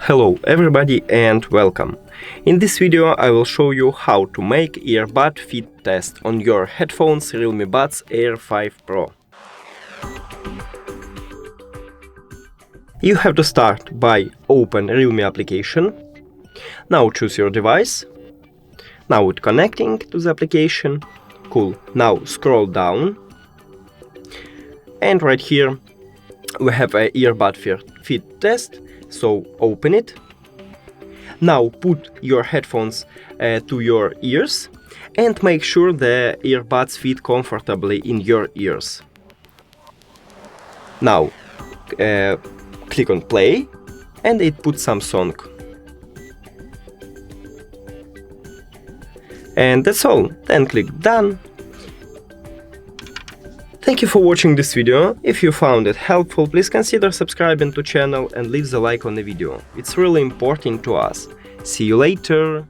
Hello everybody and welcome. In this video I will show you how to make earbud fit test on your headphones Realme Buds Air 5 Pro. You have to start by open Realme application. Now choose your device. Now it's connecting to the application. Cool. Now scroll down. And right here we have a earbud fit test. So open it. Now put your headphones to your ears and make sure the earbuds fit comfortably in your ears. Now click on play and it puts some song. And that's all. Then click done. Thank you for watching this video. If you found it helpful, please consider subscribing to channel and leave the like on the video. It's really important to us. See you later!